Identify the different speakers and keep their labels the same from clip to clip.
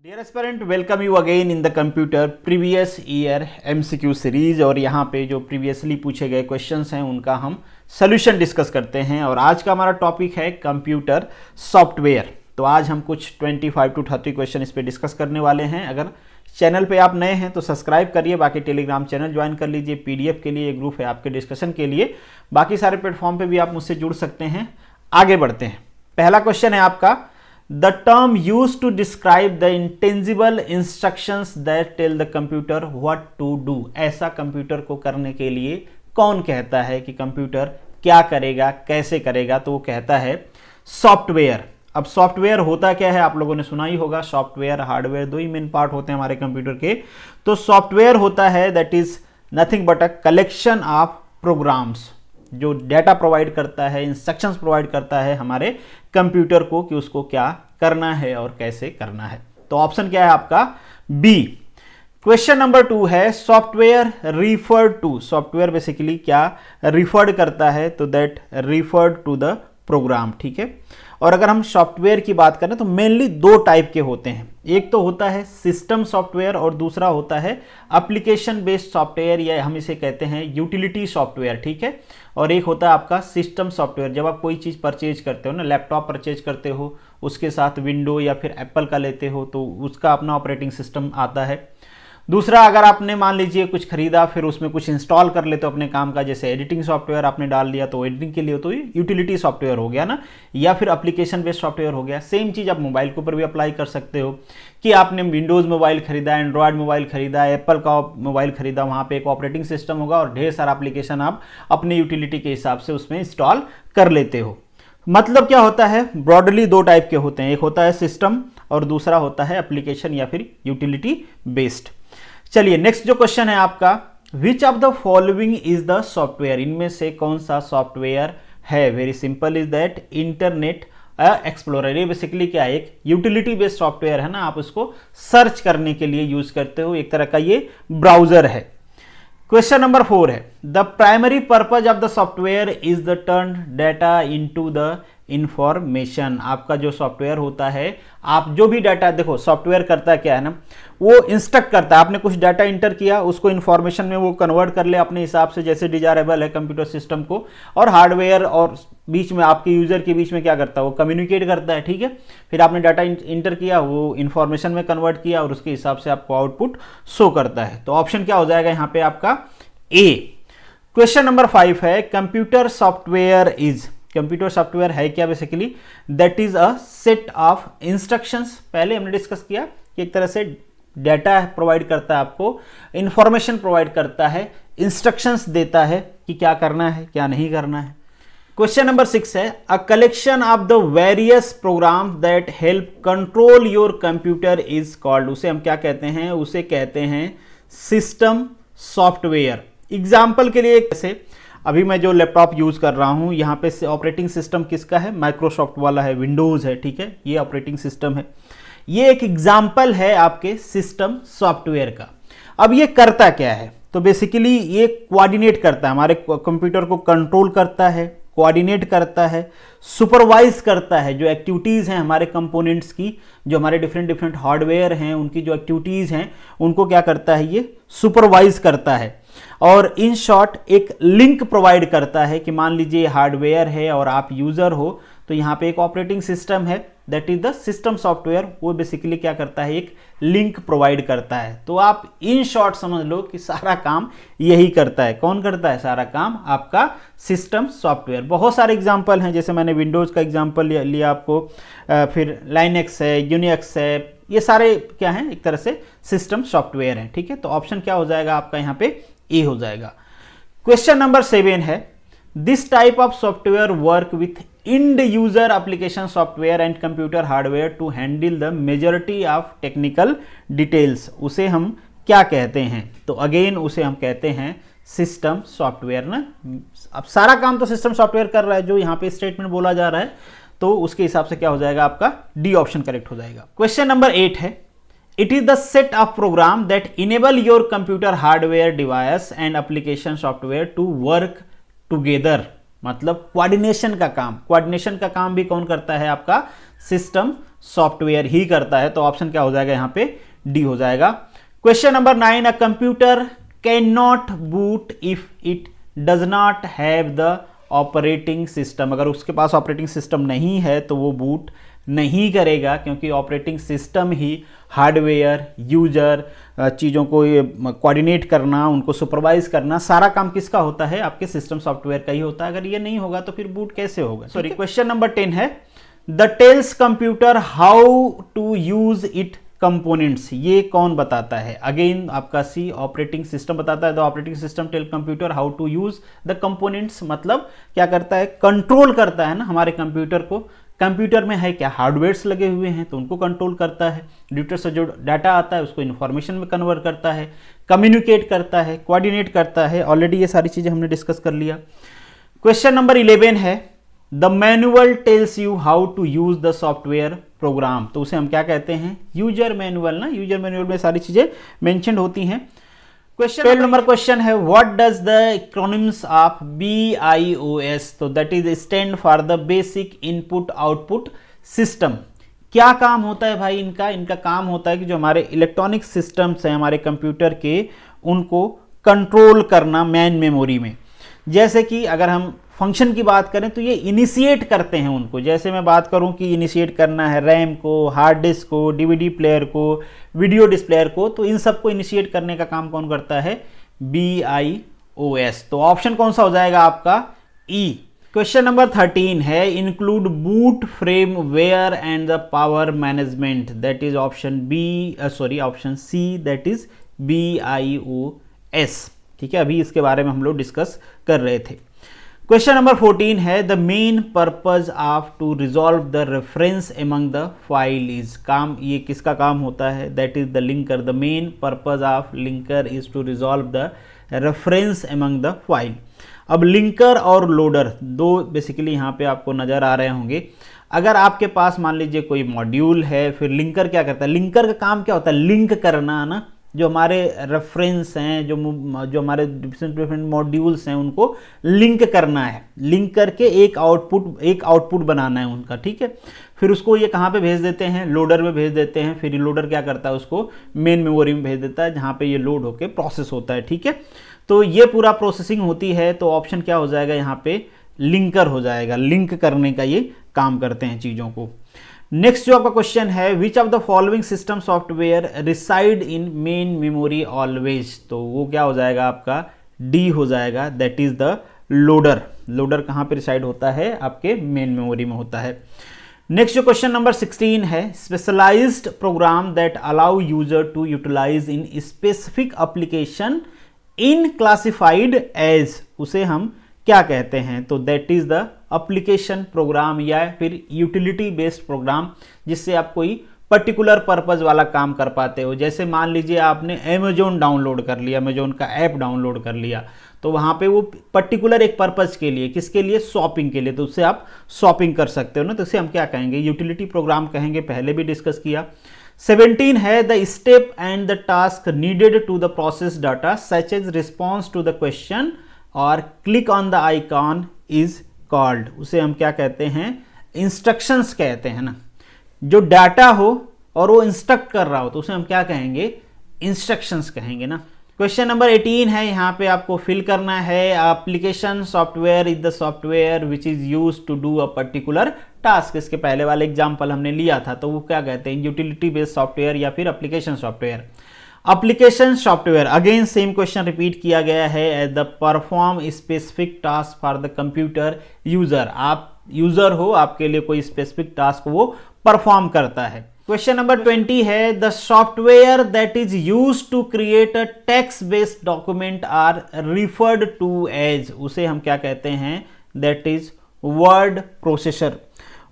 Speaker 1: Dear aspirant, welcome you again in the computer previous year MCQ series. और यहाँ पे जो प्रीवियसली पूछे गए क्वेश्चंस हैं उनका हम सोल्यूशन डिस्कस करते हैं। और आज का हमारा टॉपिक है कंप्यूटर सॉफ्टवेयर। तो आज हम कुछ 25 to 30 क्वेश्चन इस पर डिस्कस करने वाले हैं। अगर चैनल पे आप नए हैं तो सब्सक्राइब करिए, बाकी टेलीग्राम चैनल ज्वाइन कर लीजिए, पीडीएफ के लिए एक ग्रुप है आपके डिस्कशन के लिए, बाकी सारे प्लेटफॉर्म पे भी आप मुझसे जुड़ सकते हैं। आगे बढ़ते हैं। पहला क्वेश्चन है आपका, The term used to describe the intangible instructions that tell the computer what to do। ऐसा कंप्यूटर को करने के लिए कौन कहता है कि कंप्यूटर क्या करेगा, कैसे करेगा? तो वो कहता है सॉफ्टवेयर। अब सॉफ्टवेयर होता क्या है, आप लोगों ने सुना ही होगा। सॉफ्टवेयर हार्डवेयर दो ही मेन पार्ट होते हैं हमारे कंप्यूटर के। तो सॉफ्टवेयर होता है that is nothing but a collection of programs, जो डेटा प्रोवाइड करता है, इंस्ट्रक्शंस प्रोवाइड करता है हमारे कंप्यूटर को कि उसको क्या करना है और कैसे करना है। तो ऑप्शन क्या है आपका? बी। क्वेश्चन नंबर 2 है, software referred to. Software basically क्या रिफर्ड करता है? तो that referred to the program. ठीक है। और अगर हम सॉफ्टवेयर की बात करें तो मेनली दो टाइप के होते हैं। एक तो होता है सिस्टम सॉफ्टवेयर और दूसरा होता है एप्लीकेशन बेस्ड सॉफ्टवेयर, या हम इसे कहते हैं यूटिलिटी सॉफ्टवेयर। ठीक है। और एक होता है आपका सिस्टम सॉफ्टवेयर। जब आप कोई चीज़ परचेज करते हो ना, लैपटॉप परचेज करते हो, उसके साथ विंडो या फिर एप्पल का लेते हो तो उसका अपना ऑपरेटिंग सिस्टम आता है। दूसरा, अगर आपने मान लीजिए कुछ खरीदा, फिर उसमें कुछ इंस्टॉल कर लेते हो अपने काम का, जैसे एडिटिंग सॉफ्टवेयर आपने डाल दिया तो एडिटिंग के लिए तो यूटिलिटी सॉफ्टवेयर हो गया ना, या फिर एप्लीकेशन बेस्ड सॉफ्टवेयर हो गया। सेम चीज़ आप मोबाइल के ऊपर भी अप्लाई कर सकते हो कि आपने विंडोज़ मोबाइल खरीदा, एंड्रॉयड मोबाइल खरीदा, एप्पल का मोबाइल खरीदा, वहाँ पे एक ऑपरेटिंग सिस्टम होगा और ढेर सारा एप्लीकेशन आप अपने यूटिलिटी के हिसाब से उसमें इंस्टॉल कर लेते हो। मतलब क्या होता है, ब्रॉडली दो टाइप के होते हैं, एक होता है सिस्टम और दूसरा होता है एप्लीकेशन या फिर यूटिलिटी बेस्ड। चलिए नेक्स्ट जो क्वेश्चन है आपका, विच of the following is the software. इनमें से कौन सा सॉफ्टवेयर है? Very simple is that internet explorer. ये बेसिकली क्या है, एक यूटिलिटी बेस्ड सॉफ्टवेयर है ना, आप उसको सर्च करने के लिए यूज करते हो, एक तरह का ये ब्राउजर है। क्वेश्चन नंबर 4 है, the primary purpose of the software is the turn data into the information. आपका जो सॉफ्टवेयर होता है, आप जो भी डाटा, देखो सॉफ्टवेयर करता है क्या है ना, वो इंस्ट्रक्ट करता है। आपने कुछ डाटा इंटर किया, उसको इंफॉर्मेशन में वो कन्वर्ट कर ले अपने हिसाब से, जैसे डिजायरेबल है कंप्यूटर सिस्टम को, और हार्डवेयर और बीच में आपके यूजर के बीच में क्या करता है, वो कम्युनिकेट करता है। ठीक है। फिर आपने डाटा इंटर किया, वो इंफॉर्मेशन में कन्वर्ट किया और उसके हिसाब से आपको आउटपुट शो करता है। तो ऑप्शन क्या हो जाएगा यहाँ पे आपका? ए। क्वेश्चन नंबर 5 है, computer software is. Computer software है क्या? Basically that is a set of instructions. पहले हमने डिस्कस किया कि एक तरह से डाटा प्रोवाइड करता है आपको, इंफॉर्मेशन प्रोवाइड करता है, इंस्ट्रक्शंस देता है कि क्या करना है क्या नहीं करना है। क्वेश्चन नंबर 6 है, a collection of the various program that help control your computer is called. उसे हम क्या कहते हैं? उसे कहते हैं सिस्टम सॉफ्टवेयर। एग्जाम्पल के लिए, जैसे अभी मैं जो लैपटॉप यूज कर रहा हूं, यहां पे ऑपरेटिंग सिस्टम किसका है? माइक्रोसॉफ्ट वाला है, विंडोज है। ठीक है। ये ऑपरेटिंग सिस्टम है। ये एक एग्जाम्पल है आपके सिस्टम सॉफ्टवेयर का। अब ये करता क्या है? तो बेसिकली ये कोऑर्डिनेट करता है, हमारे कंप्यूटर को कंट्रोल करता है, कोऑर्डिनेट करता है, सुपरवाइज करता है। जो एक्टिविटीज़ हैं हमारे कंपोनेंट्स की, जो हमारे डिफरेंट हार्डवेयर हैं, उनकी जो एक्टिविटीज़ हैं उनको क्या करता है? ये सुपरवाइज करता है। और इन शॉर्ट एक लिंक प्रोवाइड करता है कि मान लीजिए हार्डवेयर है और आप यूज़र हो, तो यहाँ पे एक ऑपरेटिंग सिस्टम है that is the system software. वो बेसिकली क्या करता है? एक लिंक प्रोवाइड करता है। तो आप इन शॉर्ट समझ लो कि सारा काम यही करता है। कौन करता है सारा काम? आपका सिस्टम सॉफ्टवेयर। बहुत सारे एग्जांपल हैं, जैसे मैंने विंडोज़ का एग्जांपल लिया आपको, फिर लाइनेक्स है, यूनिक्स है, ये सारे क्या हैं? एक तरह से सिस्टम सॉफ्टवेयर हैं। ठीक है। तो ऑप्शन क्या हो जाएगा आपका यहाँ पे? ए हो जाएगा। क्वेश्चन नंबर 7 है, this type of software work with end user application software and computer hardware to handle the majority of technical details. उसे हम क्या कहते हैं? तो अगेन उसे हम कहते हैं सिस्टम सॉफ्टवेयर ना। अब सारा काम तो सिस्टम सॉफ्टवेयर कर रहा है, जो यहाँ पे स्टेटमेंट बोला जा रहा है, तो उसके हिसाब से क्या हो जाएगा आपका? डी ऑप्शन करेक्ट हो जाएगा। क्वेश्चन नंबर 8 है, it is the set of program that enable your computer hardware device and application software to work together. मतलब कोऑर्डिनेशन का काम। कोऑर्डिनेशन का काम भी कौन करता है? आपका सिस्टम सॉफ्टवेयर ही करता है। तो ऑप्शन क्या हो जाएगा यहाँ पे, डी हो जाएगा। Question number 9, a computer can not boot if it does not have the operating system. अगर उसके पास ऑपरेटिंग सिस्टम नहीं है तो वो बूट नहीं करेगा, क्योंकि ऑपरेटिंग सिस्टम ही हार्डवेयर, यूजर, चीज़ों को कोऑर्डिनेट करना, उनको सुपरवाइज करना, सारा काम किसका होता है, आपके सिस्टम सॉफ्टवेयर का ही होता है। अगर ये नहीं होगा तो फिर बूट कैसे होगा। सॉरी, क्वेश्चन नंबर 10 है, the tells computer how to use it components. ये कौन बताता है? अगेन आपका सी, ऑपरेटिंग सिस्टम बताता है। The operating system tell computer how to use the components, मतलब क्या करता है, कंट्रोल करता है ना हमारे कंप्यूटर को। कंप्यूटर में है क्या, हार्डवेयर्स लगे हुए हैं तो उनको कंट्रोल करता है, कंप्यूटर से जो डाटा आता है उसको इन्फॉर्मेशन में कन्वर्ट करता है, कम्युनिकेट करता है, कोऑर्डिनेट करता है। ऑलरेडी ये सारी चीज़ें हमने डिस्कस कर लिया। क्वेश्चन नंबर 11 है, the manual tells you how to use the software program. तो उसे हम क्या कहते हैं, यूजर मैनुअल ना। यूजर मैनुअल में सारी चीज़ें मेंशन होती हैं। क्वेश्चन नंबर क्वेश्चन है, what does the acronyms of BIOS। तो that is stand for the basic input output system. क्या काम होता है भाई इनका? इनका काम होता है कि जो हमारे इलेक्ट्रॉनिक सिस्टम्स हैं हमारे कंप्यूटर के, उनको कंट्रोल करना मैन मेमोरी में। जैसे कि अगर हम फंक्शन की बात करें तो ये इनिशिएट करते हैं उनको। जैसे मैं बात करूं कि इनिशिएट करना है रैम को, हार्ड डिस्क को, DVD प्लेयर को, वीडियो डिस्प्लेयर को, तो इन सबको इनिशिएट करने का काम कौन करता है, BIOS। तो ऑप्शन कौन सा हो जाएगा आपका, ई। क्वेश्चन नंबर 13 है, include boot firmware and the power management. That is option option C, that is BIOS। ठीक है, अभी इसके बारे में हम लोग डिस्कस कर रहे थे। क्वेश्चन नंबर 14 है, the main purpose of to resolve the reference among the file is. काम, ये किसका काम होता है, that is the linker. The main purpose of linker is to resolve the reference among the file. अब linker और loader दो basically यहाँ पे आपको नजर आ रहे होंगे। अगर आपके पास मान लीजिए कोई मॉड्यूल है, फिर लिंकर क्या करता है, लिंकर का काम क्या होता है, लिंक करना ना। जो हमारे रेफरेंस हैं, जो हमारे डिफरेंट मॉड्यूल्स हैं, उनको लिंक करना है। लिंक करके एक आउटपुट बनाना है उनका। ठीक है, फिर उसको ये कहाँ पे भेज देते हैं, लोडर में भेज देते हैं। फिर लोडर क्या करता है, उसको मेन मेमोरी में भेज देता है, जहाँ पे ये लोड होके प्रोसेस होता है। ठीक है, तो ये पूरा प्रोसेसिंग होती है। तो ऑप्शन क्या हो जाएगा यहाँ पे, लिंकर हो जाएगा। लिंक करने का ये काम करते हैं चीज़ों को। नेक्स्ट जो आपका क्वेश्चन है, which of the following system software reside in main memory always. तो वो क्या हो जाएगा आपका, डी हो जाएगा, that is the loader. Loader कहाँ पे रिसाइड होता है, आपके मेन मेमोरी में होता है। नेक्स्ट जो क्वेश्चन नंबर 16 है, specialized program that allow user to utilize in specific application in classified as, उसे हम क्या कहते हैं। तो that is the application program या फिर यूटिलिटी बेस्ड प्रोग्राम, जिससे आप कोई पर्टिकुलर पर्पज वाला काम कर पाते हो। जैसे मान लीजिए आपने अमेजोन डाउनलोड कर लिया, अमेजोन का ऐप डाउनलोड कर लिया, तो वहाँ पे वो पर्टिकुलर एक पर्पज के लिए, किसके लिए, शॉपिंग के लिए, तो उससे आप शॉपिंग कर सकते हो ना। तो उसे हम क्या कहेंगे, यूटिलिटी प्रोग्राम कहेंगे, पहले भी डिस्कस किया। 17 है, the step and the task needed to the process data such as response to the question और click on the icon is called. उसे हम क्या कहते हैं, इंस्ट्रक्शंस कहते हैं ना। जो डाटा हो और वो इंस्ट्रक्ट कर रहा हो तो उसे हम क्या कहेंगे, इंस्ट्रक्शंस कहेंगे ना। क्वेश्चन नंबर 18 है, यहाँ पे आपको फिल करना है, application software is the software which is use to do a particular task. इसके पहले वाले एग्जाम्पल हमने लिया था, तो वो क्या कहते हैं, यूटिलिटी बेस्ड सॉफ्टवेयर या फिर application software. Application software, again same question repeat किया गया है, as the perform specific task for the computer user. आप यूजर हो, आपके लिए कोई स्पेसिफिक टास्क वो परफॉर्म करता है। क्वेश्चन नंबर 20 है, the software that is use to create a text based document are referred to as. उसे हम क्या कहते हैं, that is word processor.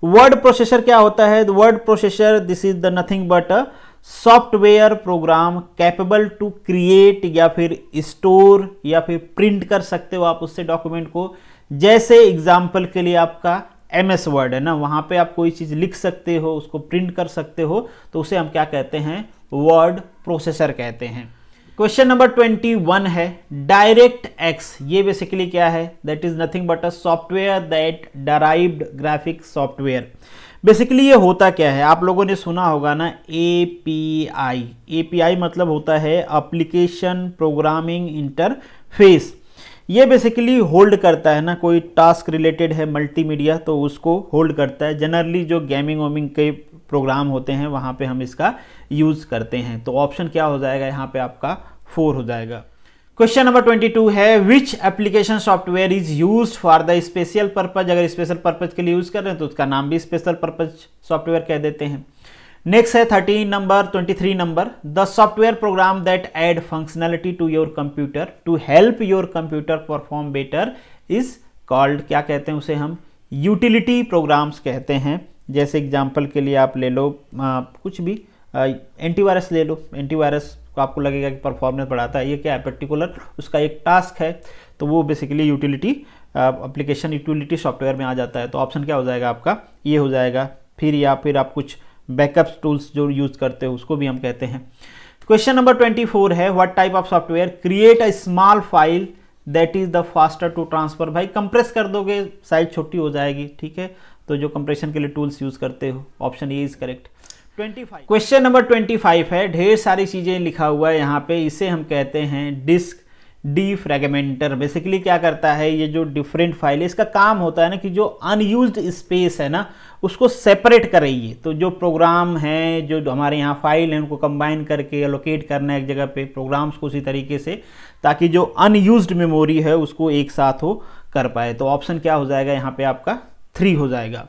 Speaker 1: Word processor क्या होता है, word processor this is the nothing but a software program capable to create या फिर स्टोर या फिर प्रिंट कर सकते हो आप उससे डॉक्यूमेंट को। जैसे एग्जाम्पल के लिए आपका MS वर्ड है ना, वहां पे आप कोई चीज लिख सकते हो, उसको प्रिंट कर सकते हो, तो उसे हम क्या कहते हैं, वर्ड प्रोसेसर कहते हैं। क्वेश्चन नंबर 21 है, डायरेक्ट एक्स, ये बेसिकली क्या है, that is nothing but a software that derived graphic software. Basically ये होता क्या है, आप लोगों ने सुना होगा ना API। API मतलब होता है एप्लीकेशन प्रोग्रामिंग इंटरफेस। ये बेसिकली होल्ड करता है ना, कोई टास्क रिलेटेड है मल्टीमीडिया तो उसको होल्ड करता है। जनरली जो गेमिंग वेमिंग के प्रोग्राम होते हैं वहाँ पे हम इसका यूज़ करते हैं। तो ऑप्शन क्या हो जाएगा यहाँ पे आपका 4 हो जाएगा। क्वेश्चन नंबर 22 है which application software is used for the special purpose. अगर स्पेशल पर्पज के लिए यूज कर रहे हैं तो उसका नाम भी स्पेशल पर्पज सॉफ्टवेयर कह देते हैं। नेक्स्ट है 23 नंबर the software program that add functionality to your computer to help your computer perform better is called. क्या कहते हैं उसे हम यूटिलिटी प्रोग्राम्स कहते हैं। जैसे एग्जाम्पल के लिए आप ले लो कुछ भी एंटीवायरस ले लो। एंटीवायरस को आपको लगेगा कि परफॉर्मेंस बढ़ाता है, ये क्या है पर्टिकुलर उसका एक टास्क है, तो वो basically utility application utility software में आ जाता है। तो ऑप्शन क्या हो जाएगा आपका ये हो जाएगा। फिर या फिर आप कुछ बैकअप टूल्स जो यूज़ करते हो उसको भी हम कहते हैं। क्वेश्चन नंबर 24 है what type of software create a small file that is the faster to transfer. भाई कंप्रेस कर दोगे साइज छोटी हो जाएगी, ठीक है। तो जो कंप्रेशन के लिए टूल्स यूज़ करते हो, option A is correct. 25 question number 25 है, ढेर सारी चीज़ें लिखा हुआ है यहाँ पे, इसे हम कहते हैं डिस्क डीफ्रैगमेंटर। बेसिकली क्या करता है, ये जो डिफरेंट फाइल है इसका काम होता है ना कि जो अनयूज्ड स्पेस है ना उसको सेपरेट कर रही है। तो जो प्रोग्राम है जो हमारे यहाँ फाइल है उनको कंबाइन करके एलोकेट करना है एक जगह पे प्रोग्राम्स को उसी तरीके से, ताकि जो अनयूज्ड मेमोरी है उसको एक साथ हो कर पाए। तो ऑप्शन क्या हो जाएगा यहाँ पे आपका 3 हो जाएगा।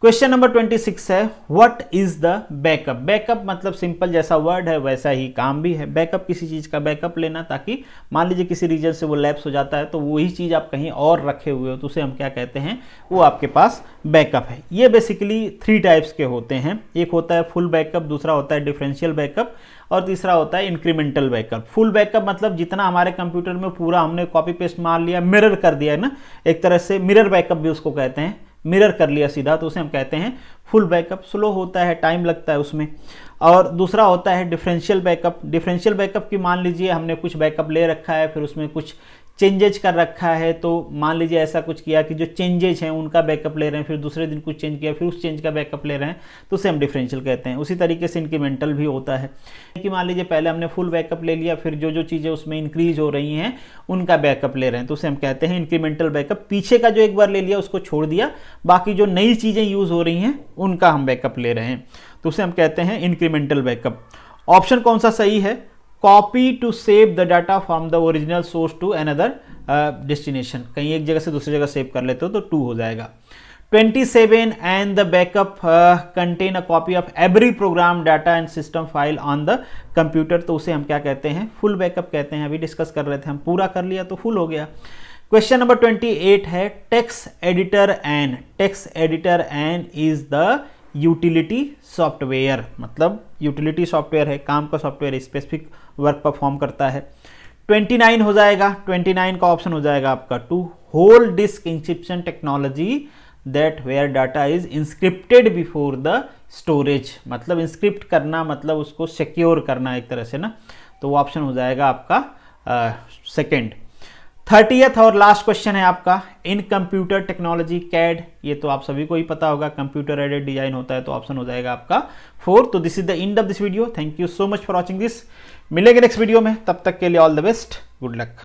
Speaker 1: क्वेश्चन नंबर 26 है what is the backup. Backup मतलब सिंपल जैसा वर्ड है वैसा ही काम भी है। बैकअप किसी चीज़ का बैकअप लेना, ताकि मान लीजिए किसी रीजन से वो लैप्स हो जाता है तो वही चीज़ आप कहीं और रखे हुए हो तो उसे हम क्या कहते हैं, वो आपके पास बैकअप है। ये बेसिकली 3 टाइप्स के होते हैं। एक होता है फुल बैकअप, दूसरा होता है डिफरेंशियल बैकअप और तीसरा होता है इंक्रीमेंटल बैकअप। फुल बैकअप मतलब जितना हमारे कंप्यूटर में पूरा हमने कॉपी पेस्ट मार लिया, मिरर कर दिया है ना, एक तरह से मिरर बैकअप भी उसको कहते हैं, मिरर कर लिया सीधा, तो उसे हम कहते हैं फुल बैकअप। स्लो होता है, टाइम लगता है उसमें। और दूसरा होता है डिफरेंशियल बैकअप। डिफरेंशियल बैकअप की मान लीजिए हमने कुछ बैकअप ले रखा है, फिर उसमें कुछ चेंजेज कर रखा है, तो मान लीजिए ऐसा कुछ किया कि जो चेंजेज हैं उनका बैकअप ले रहे हैं, फिर दूसरे दिन कुछ चेंज किया फिर उस चेंज का बैकअप ले रहे हैं, तो उसे हम डिफरेंशियल कहते हैं। उसी तरीके से इंक्रीमेंटल भी होता है कि मान लीजिए पहले हमने फुल बैकअप ले लिया, फिर जो जो चीज़ें उसमें इंक्रीज हो रही हैं उनका बैकअप ले रहे हैं, तो उसे हम कहते हैं इंक्रीमेंटल बैकअप। पीछे का जो एक बार ले लिया उसको छोड़ दिया, बाकी जो नई चीज़ें यूज़ हो रही हैं उनका हम बैकअप ले रहे हैं, तो उसे हम कहते हैं इंक्रीमेंटल बैकअप। ऑप्शन कौन सा सही है, copy to save the data from the original source to another destination. कहीं एक जगह से दूसरी जगह सेव कर लेते हो तो 2 हो जाएगा। 27 and the backup contain a copy of every programme data and system file on the computer, तो उसे हम क्या कहते हैं, फुल बैकअप कहते हैं। अभी डिस्कस कर रहे थे हम, पूरा कर लिया तो फुल हो गया। क्वेश्चन नंबर 28 है text editor and. Text editor and is the utility software, मतलब यूटिलिटी सॉफ्टवेयर है, काम का सॉफ्टवेयर, स्पेसिफिक वर्क परफॉर्म करता है। 29 हो जाएगा। 29 का ऑप्शन हो जाएगा आपका 2, whole disk encryption technology that where data is encrypted before the storage. मतलब इंस्क्रिप्ट करना मतलब उसको सिक्योर करना एक तरह से ना, तो वो ऑप्शन हो जाएगा आपका सेकेंड। 30th और लास्ट क्वेश्चन है आपका इन कंप्यूटर टेक्नोलॉजी कैड। ये तो आप सभी को ही पता होगा, कंप्यूटर एडेड डिजाइन होता है, तो ऑप्शन हो जाएगा आपका 4। तो this is the end of this video. Thank you so much for watching this. मिलेंगे नेक्स्ट वीडियो में, तब तक के लिए all the best, good luck.